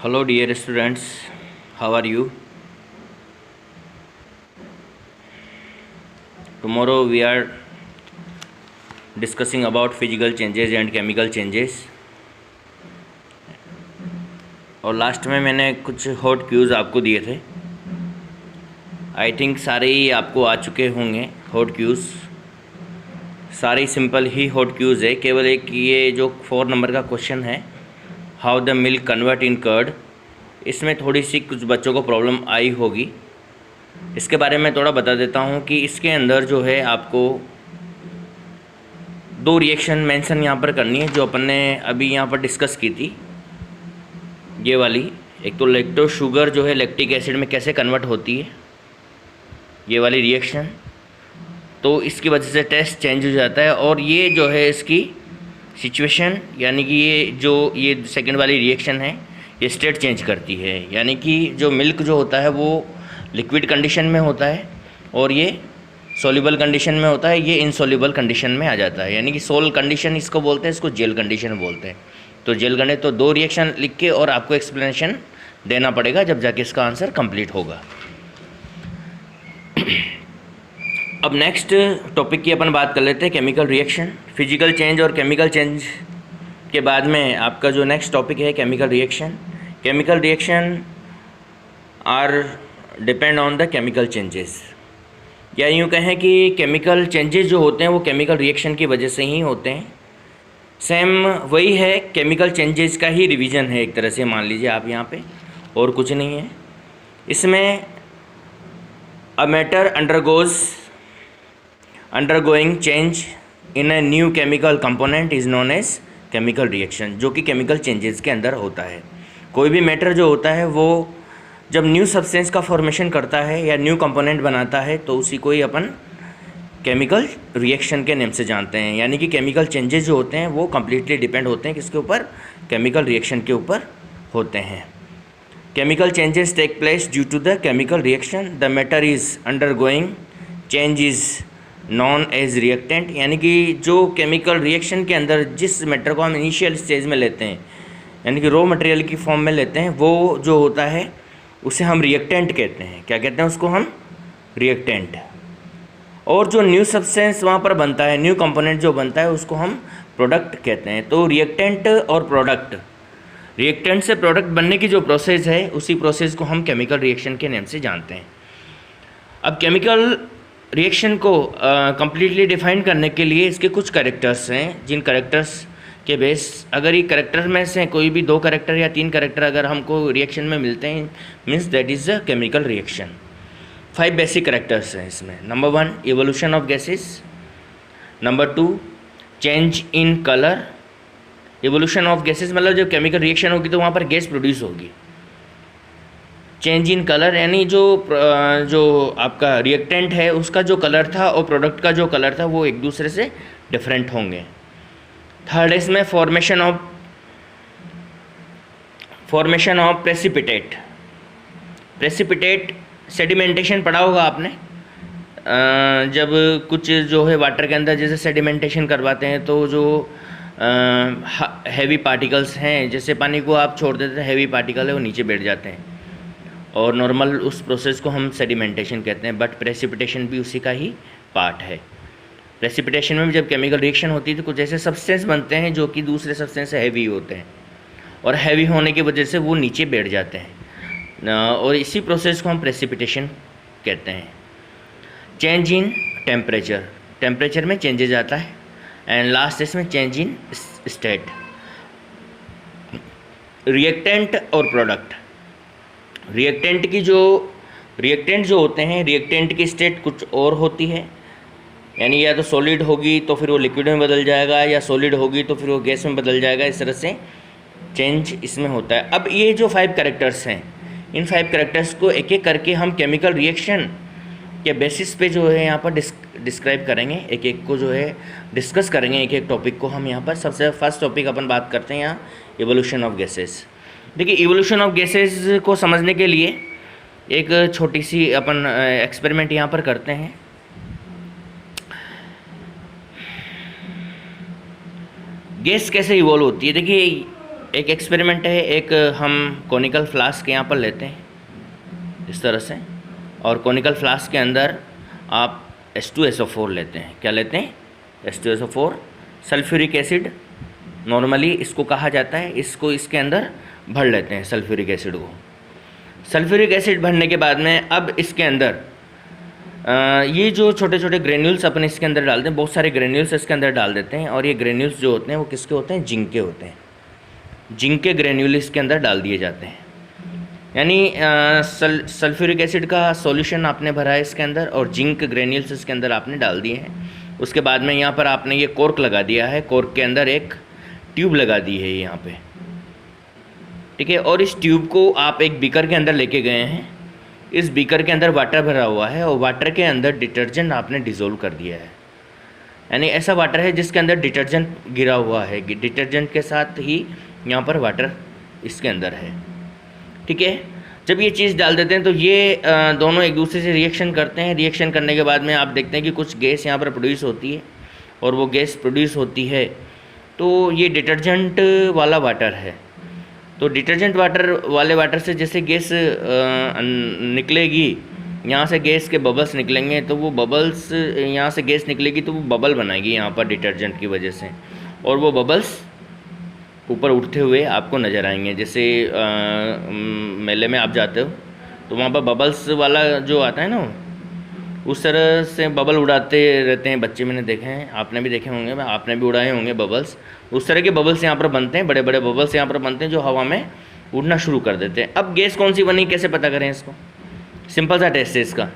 Hello, dear students. How are you? Tomorrow we are discussing about physical changes and chemical changes. और last में मैंने कुछ hot queues आपको दिए थे। आई थिंक सारे ही आपको आ चुके होंगे हॉट क्यूज़। सारे सिंपल ही हॉट क्यूज़ है। केवल एक ये जो 4 नंबर का क्वेश्चन है, how the milk convert in curd, इसमें थोड़ी सी कुछ बच्चों को प्रॉब्लम आई होगी। इसके बारे में थोड़ा बता देता हूँ कि इसके अंदर जो है आपको 2 रिएक्शन मेंशन यहाँ पर करनी है जो अपन ने अभी यहाँ पर डिस्कस की थी। ये वाली, एक तो लैक्टो शुगर जो है लैक्टिक एसिड में कैसे कन्वर्ट होती है, ये वाली रिएक्शन, तो इसकी वजह से टेस्ट चेंज हो जाता है। और ये जो है इसकी सिचुएशन, यानी कि ये सेकंड वाली रिएक्शन है, ये स्टेट चेंज करती है। यानी कि जो मिल्क जो होता है वो लिक्विड कंडीशन में होता है और ये सॉल्युबल कंडीशन में होता है, ये इनसॉल्युबल कंडीशन में आ जाता है। यानी कि सोल कंडीशन इसको बोलते हैं, इसको जेल कंडीशन बोलते हैं। तो जेल गणे तो 2 रिएक्शन लिख के और आपको एक्सप्लेनेशन देना पड़ेगा जब जाके इसका आंसर कंप्लीट होगा। अब नेक्स्ट टॉपिक की अपन बात कर लेते हैं, केमिकल रिएक्शन। फिजिकल चेंज और केमिकल चेंज के बाद में आपका जो नेक्स्ट टॉपिक है chemical reaction. Chemical reaction are depend on the chemical changes, या यूँ कहें कि केमिकल चेंजेस जो होते हैं वो केमिकल रिएक्शन की वजह से ही होते हैं। सेम वही है, केमिकल चेंजेस का ही रिवीजन है एक तरह से, मान लीजिए आप यहाँ पे, और कुछ नहीं है इसमें। A matter undergoing change in a new chemical component is known as chemical reaction, जो कि केमिकल चेंजेस के अंदर होता है। कोई भी मैटर जो होता है वो जब न्यू सब्सटेंस का फॉर्मेशन करता है या न्यू कंपोनेंट बनाता है तो उसी को ही अपन केमिकल रिएक्शन के नेम से जानते हैं। यानी कि केमिकल चेंजेस जो होते हैं वो कम्प्लीटली डिपेंड होते हैं किसके ऊपर, केमिकल रिएक्शन के ऊपर होते हैं। Chemical changes take place due to the chemical reaction, the matter is undergoing change is known as reactant. यानी कि जो केमिकल रिएक्शन के अंदर जिस मैटर को हम इनिशियल स्टेज में लेते हैं, यानी कि रॉ मटेरियल की फॉर्म में लेते हैं, वो जो होता है उसे हम रिएक्टेंट कहते हैं। क्या कहते हैं उसको हम? रिएक्टेंट। और जो न्यू सब्सटेंस वहाँ पर बनता है, न्यू कंपोनेंट जो बनता है, उसको हम प्रोडक्ट कहते हैं। तो रिएक्टेंट और प्रोडक्ट, रिएक्टेंट से प्रोडक्ट बनने की जो प्रोसेस है उसी प्रोसेस को हम केमिकल रिएक्शन के नेम से जानते हैं। अब केमिकल रिएक्शन को कम्प्लीटली डिफाइन करने के लिए इसके कुछ कैरेक्टर्स हैं, जिन कैरेक्टर्स के बेस, अगर ये कैरेक्टर में से कोई भी 2 कैरेक्टर या 3 कैरेक्टर अगर हमको रिएक्शन में मिलते हैं, means that is a chemical reaction. 5 basic characters हैं इसमें। Number 1 evolution of gases, number 2 change in colour. Evolution of gases मतलब जब केमिकल रिएक्शन होगी तो वहाँ पर गैस प्रोड्यूस होगी। चेंज इन कलर यानी जो आपका रिएक्टेंट है उसका जो कलर था और प्रोडक्ट का जो कलर था वो एक दूसरे से डिफरेंट होंगे। थर्ड है इसमें फॉर्मेशन ऑफ प्रेसिपिटेट सेडिमेंटेशन पढ़ा होगा आपने। जब कुछ जो है वाटर के अंदर जैसे सेडिमेंटेशन करवाते हैं तो जो हैवी पार्टिकल्स हैं, जैसे पानी को आप छोड़ देते हैं, हैवी पार्टिकल है वो नीचे बैठ जाते हैं, और नॉर्मल उस प्रोसेस को हम सेडिमेंटेशन कहते हैं। बट प्रेसिपिटेशन भी उसी का ही पार्ट है। प्रेसिपिटेशन में भी जब केमिकल रिएक्शन होती है तो कुछ ऐसे सब्सटेंस बनते हैं जो कि दूसरे सब्सटेंस से हैवी होते हैं, और हैवी होने की वजह से वो नीचे बैठ जाते हैं, और इसी प्रोसेस को हम प्रेसिपिटेशन कहते हैं। चेंज इन टेम्परेचर में चेंजेज आता है। एंड लास्ट इसमें चेंज इन स्टेट। रिएक्टेंट और प्रोडक्ट, रिएक्टेंट जो होते हैं, रिएक्टेंट की स्टेट कुछ और होती है, यानी या तो सॉलिड होगी तो फिर वो लिक्विड में बदल जाएगा, या सॉलिड होगी तो फिर वो गैस में बदल जाएगा। इस तरह से चेंज इसमें होता है। अब ये जो 5 कैरेक्टर्स हैं, इन 5 कैरेक्टर्स को एक एक करके हम केमिकल रिएक्शन के बेसिस पे जो है यहाँ पर डिस्क्राइब करेंगे, एक एक को जो है डिस्कस करेंगे, एक एक टॉपिक को हम यहाँ पर। सबसे फर्स्ट टॉपिक अपन बात करते हैं यहाँ इवोल्यूशन ऑफ गैसेस। देखिए, इवोल्यूशन ऑफ गैसेस को समझने के लिए एक छोटी सी अपन एक्सपेरिमेंट यहाँ पर करते हैं। गैस कैसे इवॉल्व होती है? देखिए, एक एक्सपेरिमेंट है, एक हम कॉनिकल फ्लास्क यहाँ पर लेते हैं इस तरह से, और कॉनिकल फ्लास्क के अंदर आप H2SO4 लेते हैं। क्या लेते हैं? H2SO4, सल्फ्यूरिक एसिड नॉर्मली इसको कहा जाता है। इसको इसके अंदर भर लेते हैं सल्फ्यूरिक एसिड को। सल्फ्यूरिक एसिड भरने के बाद में अब इसके अंदर ये जो छोटे छोटे ग्रेन्यूल्स अपन इसके अंदर डालते हैं, बहुत सारे ग्रेन्यूल्स इसके अंदर डाल देते हैं, और ये ग्रेन्यूल्स जो होते हैं वो किसके होते हैं? जिंक के होते हैं। जिंक के ग्रेन्यूल इसके अंदर डाल दिए जाते हैं। यानी सल्फ्यूरिक एसिड का सॉल्यूशन आपने भरा है इसके अंदर, और जिंक ग्रेन्यूल्स इसके अंदर आपने डाल दिए हैं। उसके बाद में यहाँ पर आपने ये कॉर्क लगा दिया है, कॉर्क के अंदर एक ट्यूब लगा दी है यहाँ पे, ठीक है। और इस ट्यूब को आप एक बीकर के अंदर लेके गए हैं। इस बीकर के अंदर वाटर भरा हुआ है, और वाटर के अंदर डिटर्जेंट आपने डिज़ोल्व कर दिया है। यानी ऐसा वाटर है जिसके अंदर डिटर्जेंट गिरा हुआ है, डिटर्जेंट के साथ ही यहाँ पर वाटर इसके अंदर है, ठीक है। जब ये चीज़ डाल देते हैं तो ये दोनों एक दूसरे से रिएक्शन करते हैं। रिएक्शन करने के बाद में आप देखते हैं कि कुछ गैस यहाँ पर प्रोड्यूस होती है, और वो गैस प्रोड्यूस होती है तो ये डिटर्जेंट वाला वाटर है। तो डिटर्जेंट वाटर वाले वाटर से जैसे गैस निकलेगी, यहाँ से गैस के बबल्स निकलेंगे, तो वो बबल्स यहाँ से गैस निकलेगी तो वो बबल बनाएगी यहाँ पर डिटर्जेंट की वजह से, और वो बबल्स ऊपर उठते हुए आपको नज़र आएंगे। जैसे मेले में आप जाते हो तो वहाँ पर बबल्स वाला जो आता है ना, उस तरह से बबल उड़ाते रहते हैं बच्चे, मैंने देखे हैं, आपने भी देखे होंगे, आपने भी उड़ाए होंगे बबल्स। उस तरह के बबल्स यहाँ पर बनते हैं, बड़े बड़े बबल्स यहाँ पर बनते हैं जो हवा में उड़ना शुरू कर देते हैं। अब गैस कौन सी बनी, कैसे पता करें इसको? सिंपल सा टेस्ट है इसका।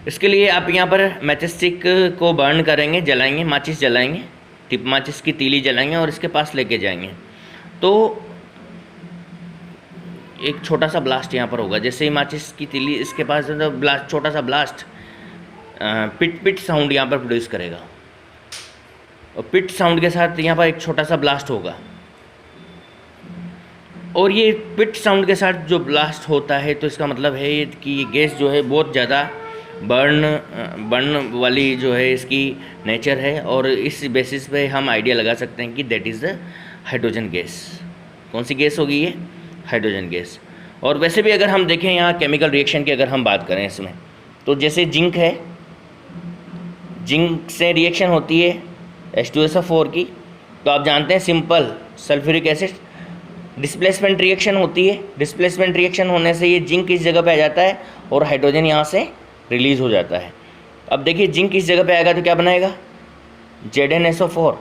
इसके लिए आप यहाँ पर मैचस्टिक को बर्न करेंगे, जलाएंगे, माचिस जलाएंगे, टिप माचिस की तीली जलाएंगे और इसके पास लेके जाएंगे तो एक छोटा सा ब्लास्ट यहाँ पर होगा। जैसे ही माचिस की तीली इसके पास तो ब्लास्ट, छोटा सा ब्लास्ट पिट पिट साउंड यहाँ पर प्रोड्यूस करेगा, और पिट साउंड के साथ यहाँ पर एक छोटा सा ब्लास्ट होगा। और ये पिट साउंड के साथ जो ब्लास्ट होता है तो इसका मतलब है कि ये गैस जो है बहुत ज़्यादा बर्न वाली जो है इसकी नेचर है, और इस बेसिस पे हम आइडिया लगा सकते हैं कि that is the hydrogen gas. कौन सी गैस होगी ये? Hydrogen gas. और वैसे भी अगर हम देखें यहाँ केमिकल रिएक्शन की अगर हम बात करें इसमें, तो जैसे जिंक है, जिंक से रिएक्शन होती है H2SO4 की, तो आप जानते हैं simple sulphuric acid, displacement reaction होती है। डिस्प्लेसमेंट रिएक्शन होने से ये जिंक इस जगह पे आ जाता है और हाइड्रोजन यहाँ से रिलीज़ हो जाता है। अब देखिए जिंक इस जगह पे आएगा तो क्या बनाएगा? ZnSO4,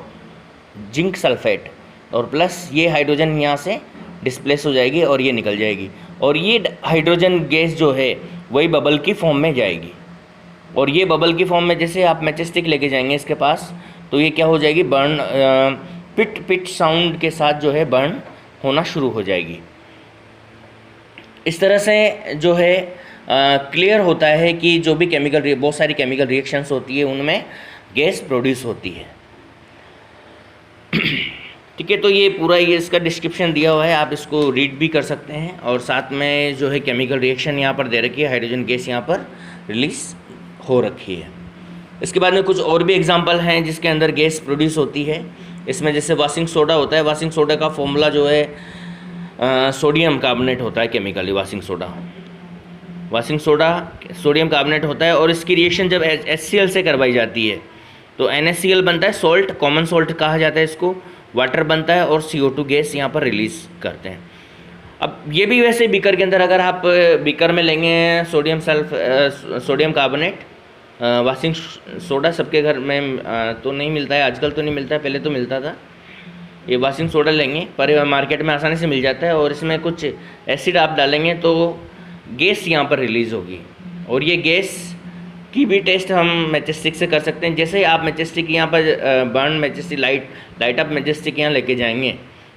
जिंक सल्फेट, और प्लस ये हाइड्रोजन यहाँ से डिस्प्लेस हो जाएगी और ये निकल जाएगी, और ये हाइड्रोजन गैस जो है वही बबल की फॉर्म में जाएगी। और ये बबल की फॉर्म में जैसे आप मैचस्टिक लेके जाएंगे इसके पास, तो ये क्या हो जाएगी? बर्न, पिट पिट साउंड के साथ जो है बर्न होना शुरू हो जाएगी। इस तरह से जो है क्लियर होता है कि जो भी बहुत सारी केमिकल रिएक्शंस होती है उनमें गैस प्रोड्यूस होती है, ठीक है। तो ये पूरा ये इसका डिस्क्रिप्शन दिया हुआ है, आप इसको रीड भी कर सकते हैं। और साथ में जो है केमिकल रिएक्शन यहाँ पर दे रखी है, हाइड्रोजन गैस यहाँ पर रिलीज हो रखी है। इसके बाद में कुछ और भी एग्जांपल हैं जिसके अंदर गैस प्रोड्यूस होती है। इसमें जैसे वाशिंग सोडा होता है, वाशिंग सोडा का फॉर्मूला जो है सोडियम कार्बोनेट होता है chemically. Washing soda sodium carbonate होता है, और इसकी रिएक्शन जब HCl से करवाई जाती है तो NaCl बनता है, सोल्ट, कॉमन सोल्ट कहा जाता है इसको, वाटर बनता है और CO2 गैस यहाँ पर रिलीज़ करते हैं। अब ये भी वैसे बीकर के अंदर, अगर आप बीकर में लेंगे सोडियम कार्बोनेट, वाशिंग सोडा सबके घर में तो नहीं मिलता है आजकल, तो नहीं मिलता है, पहले तो मिलता था। ये वाशिंग सोडा लेंगे, पर मार्केट में आसानी से मिल जाता है, और इसमें कुछ एसिड आप डालेंगे तो गैस यहाँ पर रिलीज़ होगी। और ये गैस की भी टेस्ट हम मैचस्टिक से कर सकते हैं। जैसे ही आप मैचस्टिक यहाँ पर burn matchstick light up matchstick यहाँ लेके जाएंगे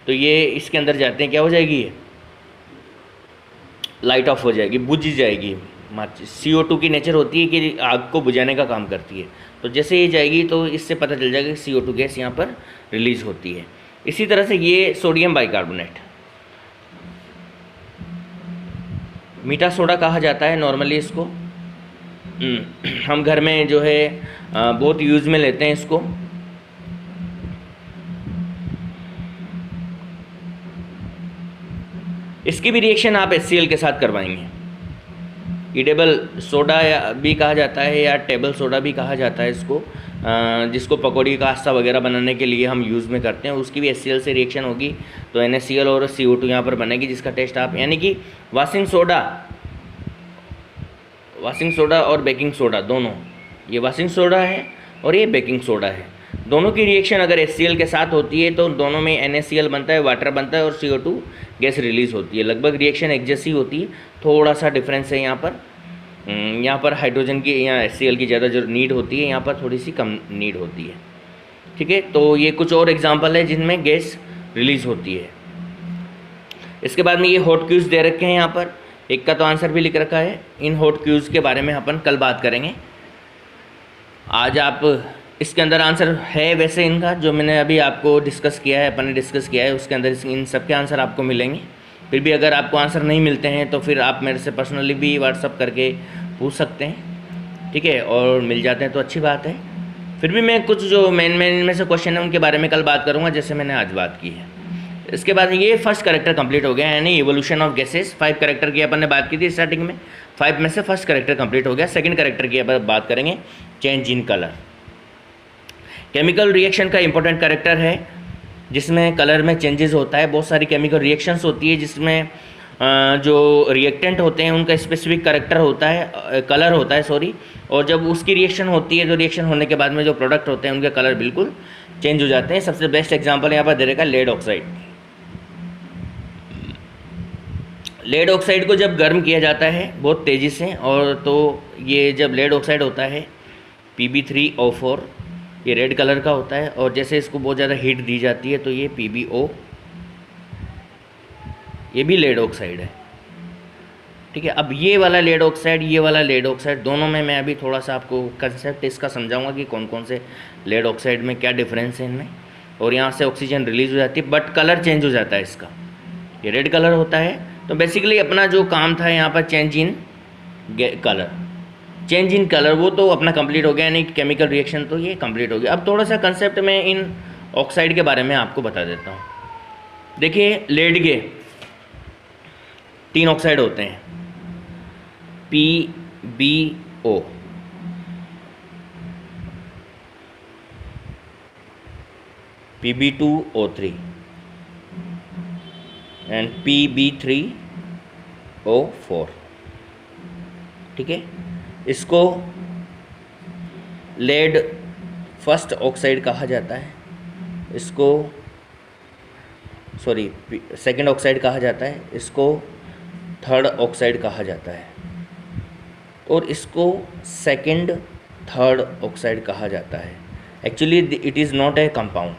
तो ये इसके अंदर जाते हैं, क्या हो जाएगी? ये लाइट ऑफ हो जाएगी, बुझ जाएगी। CO2 की नेचर होती है कि आग को बुझाने का काम करती है, तो जैसे ये जाएगी तो इससे पता चल जाएगा कि CO2 गैस यहाँ पर रिलीज़ होती है। इसी तरह से ये सोडियम बाइकार्बोनेट, मीठा सोडा कहा जाता है नॉर्मली इसको, हम घर में जो है बहुत यूज़ में लेते हैं इसको। इसकी भी रिएक्शन आप HCl के साथ करवाएंगे। ईडेबल सोडा भी कहा जाता है या टेबल सोडा भी कहा जाता है इसको, जिसको पकौड़ी का आस्ता वगैरह बनाने के लिए हम यूज़ में करते हैं। उसकी भी HCl से रिएक्शन होगी तो NaCl और CO2 यहाँ पर बनेगी, जिसका टेस्ट आप, यानी कि वाशिंग सोडा और बेकिंग सोडा दोनों, ये वाशिंग सोडा है और ये बेकिंग सोडा है, दोनों की रिएक्शन अगर HCl के साथ होती है तो दोनों में NaCl बनता है, वाटर बनता है और CO2 गैस रिलीज़ होती है। लगभग रिएक्शन एक जैसी होती है, थोड़ा सा डिफरेंस है यहाँ पर हाइड्रोजन की या HCl की ज़्यादा जो नीड होती है, यहाँ पर थोड़ी सी कम नीड होती है। ठीक है, तो ये कुछ और एग्जांपल है जिनमें गैस रिलीज़ होती है। इसके बाद में ये हॉट क्यूज़ दे रखे हैं यहाँ पर, एक का तो आंसर भी लिख रखा है। इन हॉट क्यूज़ के बारे में अपन कल बात करेंगे। आज आप इसके अंदर आंसर है वैसे इनका जो मैंने अभी आपको डिस्कस किया है, अपन ने डिस्कस किया है, उसके अंदर इन सब के आंसर आपको मिलेंगे। फिर भी अगर आपको आंसर नहीं मिलते हैं तो फिर आप मेरे से पर्सनली भी व्हाट्सअप करके पूछ सकते हैं। ठीक है, और मिल जाते हैं तो अच्छी बात है। फिर भी मैं कुछ जो मेन में से क्वेश्चन है उनके बारे में कल बात करूँगा, जैसे मैंने आज बात की है। इसके बाद ये फर्स्ट कैरेक्टर कंप्लीट हो गया, यानी इवोल्यूशन ऑफ गैसेस। 5 कैरेक्टर की अपन ने बात की थी स्टार्टिंग में, 5 में से फर्स्ट कैरेक्टर कंप्लीट हो गया। सेकंड कैरेक्टर की अपन बात करेंगे, change in colour. Chemical reaction का इंपॉर्टेंट कैरेक्टर है जिसमें कलर में चेंजेस होता है। बहुत सारी केमिकल रिएक्शंस होती है जिसमें जो रिएक्टेंट होते हैं उनका स्पेसिफिक कैरेक्टर होता है, कलर होता है सॉरी, और जब उसकी रिएक्शन होती है तो रिएक्शन होने के बाद में जो प्रोडक्ट होते हैं उनके कलर बिल्कुल चेंज हो जाते हैं। सबसे बेस्ट एग्जांपल यहाँ पर दे रखा है लेड ऑक्साइड। लेड ऑक्साइड को जब गर्म किया जाता है बहुत तेज़ी से, और तो ये जब लेड ऑक्साइड होता है Pb3O4, ये रेड कलर का होता है, और जैसे इसको बहुत ज़्यादा हीट दी जाती है तो ये PbO, ये भी लेड ऑक्साइड है। ठीक है, अब ये वाला लेड ऑक्साइड, ये वाला लेड ऑक्साइड, दोनों में मैं अभी थोड़ा सा आपको कंसेप्ट इसका समझाऊंगा कि कौन कौन से लेड ऑक्साइड में क्या डिफरेंस है इनमें। और यहाँ से ऑक्सीजन रिलीज हो जाती है बट कलर चेंज हो जाता है इसका, ये रेड कलर होता है। तो बेसिकली अपना जो काम था यहाँ पर चेंज इन कलर, वो तो अपना कंप्लीट हो गया, यानी केमिकल रिएक्शन तो ये कंप्लीट हो गया। अब थोड़ा सा कंसेप्ट मैं इन ऑक्साइड के बारे में आपको बता देता हूँ। देखिए, लेड के 3 ऑक्साइड होते हैं, PbO, Pb2O3 एंड Pb3O4। ठीक है, इसको लेड फर्स्ट ऑक्साइड कहा जाता है, इसको सॉरी सेकंड ऑक्साइड कहा जाता है, इसको थर्ड ऑक्साइड कहा जाता है, और इसको सेकंड थर्ड ऑक्साइड कहा जाता है। Actually it is not a compound,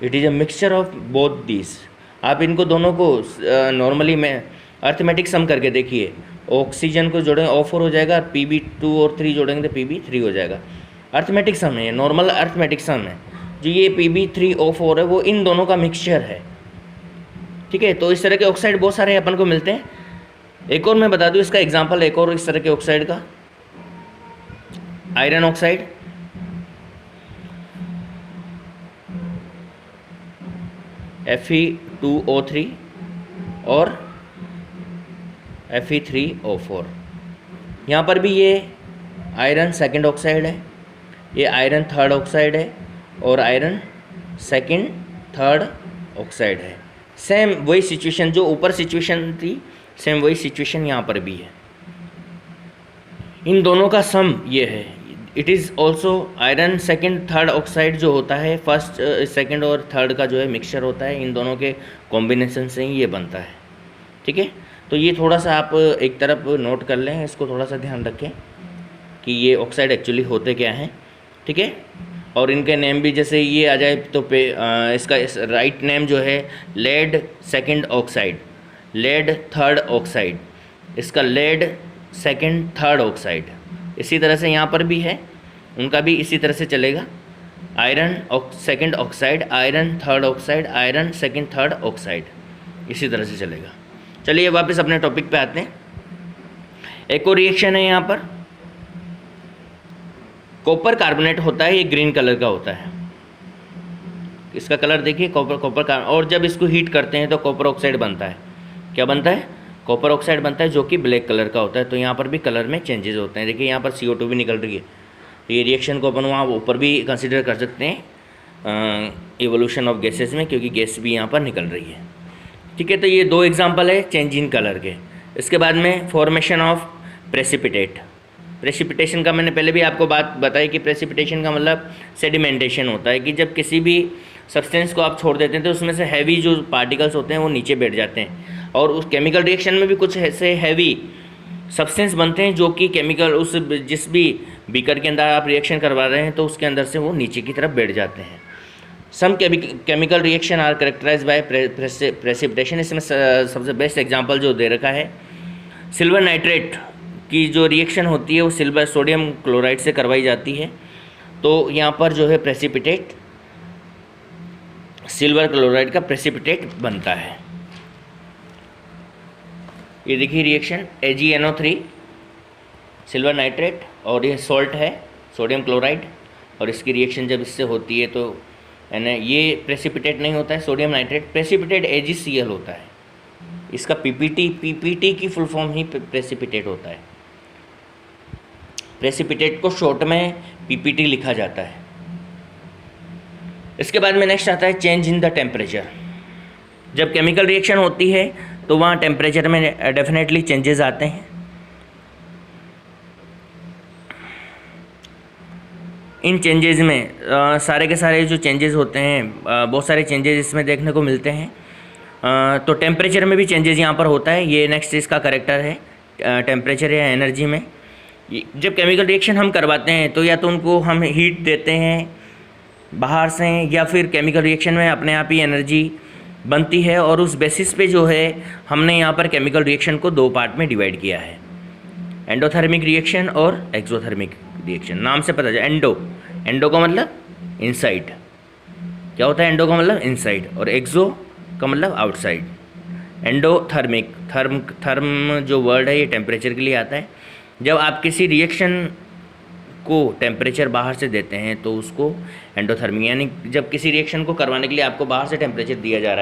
it is a mixture of both this. आप इनको दोनों को नॉर्मली में अर्थमेटिक सम करके देखिए, ऑक्सीजन को जोड़ेंगे O4 हो जाएगा, Pb2 और 3 जोड़ेंगे तो Pb3 हो जाएगा। अर्थमेटिक सम है, नॉर्मल अर्थमेटिक सम है। जो ये Pb3O4 है वो इन दोनों का मिक्सचर है। ठीक है, तो इस तरह के ऑक्साइड बहुत सारे अपन को मिलते हैं। एक और मैं बता दूं इसका एग्जांपल, एक और इस तरह के ऑक्साइड का, आयरन ऑक्साइड, Fe2O3 और Fe3O4। यहाँ पर भी ये आयरन सेकंड ऑक्साइड है, ये आयरन थर्ड ऑक्साइड है, और आयरन सेकंड थर्ड ऑक्साइड है। सेम वही सिचुएशन जो ऊपर सिचुएशन थी, सेम वही सिचुएशन यहाँ पर भी है। इन दोनों का सम ये है, it is also iron second third oxide जो होता है, फर्स्ट सेकंड और थर्ड का जो है मिक्सचर होता है, इन दोनों के कॉम्बिनेशन से ही ये बनता है। ठीक है, तो ये थोड़ा सा आप एक तरफ नोट कर लें, इसको थोड़ा सा ध्यान रखें कि ये ऑक्साइड एक्चुअली होते क्या हैं। ठीक है, और इनके नेम भी जैसे ये आ जाए तो इसका राइट नेम जो है lead second oxide, lead third oxide, इसका लेड सेकंड थर्ड ऑक्साइड। इसी तरह से यहाँ पर भी है, उनका भी इसी तरह से चलेगा, iron second oxide, iron third oxide, iron second third oxide, इसी तरह से चलेगा। चलिए वापस अपने टॉपिक पे आते हैं। एक और रिएक्शन है यहाँ पर, कॉपर कार्बोनेट होता है, ये ग्रीन कलर का होता है। इसका कलर देखिए, कॉपर का, और जब इसको हीट करते हैं तो कॉपर ऑक्साइड बनता है। क्या बनता है, कॉपर ऑक्साइड बनता है, जो कि ब्लैक कलर का होता है। तो यहाँ पर भी कलर में चेंजेस होते हैं। देखिए यहाँ पर CO2 भी निकल रही है, तो ये रिएक्शन को अपन वहाँ ऊपर भी कंसिडर कर सकते हैं इवोल्यूशन ऑफ गैसेस में, क्योंकि गैस भी यहाँ पर निकल रही है। ठीक है, तो ये 2 एग्जांपल है चेंज इन कलर के। इसके बाद में फॉर्मेशन ऑफ प्रेसिपिटेट। प्रेसिपिटेशन का मैंने पहले भी आपको बात बताई कि प्रेसिपिटेशन का मतलब सेडिमेंटेशन होता है, कि जब किसी भी सब्सटेंस को आप छोड़ देते हैं तो उसमें से हैवी जो पार्टिकल्स होते हैं वो नीचे बैठ जाते हैं। और उस केमिकल रिएक्शन में भी कुछ ऐसे हैवी सब्सटेंस बनते हैं जो कि केमिकल उस जिस भी बीकर के अंदर आप रिएक्शन करवा रहे हैं तो उसके अंदर से वो नीचे की तरफ बैठ जाते हैं। Some chemical reaction are characterize by precipitation. इसमें सबसे बेस्ट एग्जांपल जो दे रखा है, सिल्वर नाइट्रेट की जो रिएक्शन होती है वो सिल्वर सोडियम क्लोराइड से करवाई जाती है। तो यहाँ पर जो है प्रेसिपिटेट सिल्वर क्लोराइड का प्रेसिपिटेट बनता है। ये देखिए रिएक्शन AgNO3 सिल्वर नाइट्रेट, और ये सॉल्ट है सोडियम क्लोराइड, और इसकी रिएक्शन जब इससे होती है तो ये प्रेसिपिटेट नहीं होता है सोडियम नाइट्रेट, प्रेसिपिटेट AgCl होता है। इसका PPT की फुल फॉर्म ही प्रेसिपिटेट होता है। प्रेसिपिटेट को शॉर्ट में PPT लिखा जाता है। इसके बाद में नेक्स्ट आता है चेंज इन द टेम्परेचर। जब केमिकल रिएक्शन होती है तो वहाँ टेम्परेचर में डेफिनेटली चेंजेस आते हैं। इन चेंजेस में सारे के सारे जो चेंजेस होते हैं, बहुत सारे चेंजेस इसमें देखने को मिलते हैं। तो टेम्परेचर में भी चेंजेस यहाँ पर होता है। ये नेक्स्ट इसका करेक्टर है टेम्परेचर या एनर्जी में। जब केमिकल रिएक्शन हम करवाते हैं तो या तो उनको हम हीट देते हैं बाहर से, या फिर केमिकल रिएक्शन में अपने आप ही एनर्जी बनती है, और उस बेसिस पे जो है हमने यहाँ पर केमिकल रिएक्शन को 2 पार्ट में डिवाइड किया है, एंडोथर्मिक रिएक्शन और एक्सोथर्मिक रिएक्शन। नाम से पता चला, एंडो का मतलब इनसाइड, क्या होता है एंडो का मतलब इनसाइड, और एक्सो का मतलब आउटसाइड। एंडोथर्मिक थर्म जो वर्ड है ये टेम्परेचर के लिए आता है। जब आप किसी रिएक्शन को टेम्परेचर बाहर से देते हैं तो उसको एंडोथर्मिक, यानी जब किसी रिएक्शन को करवाने के लिए आपको बाहर से टेम्परेचर दिया जा रहा है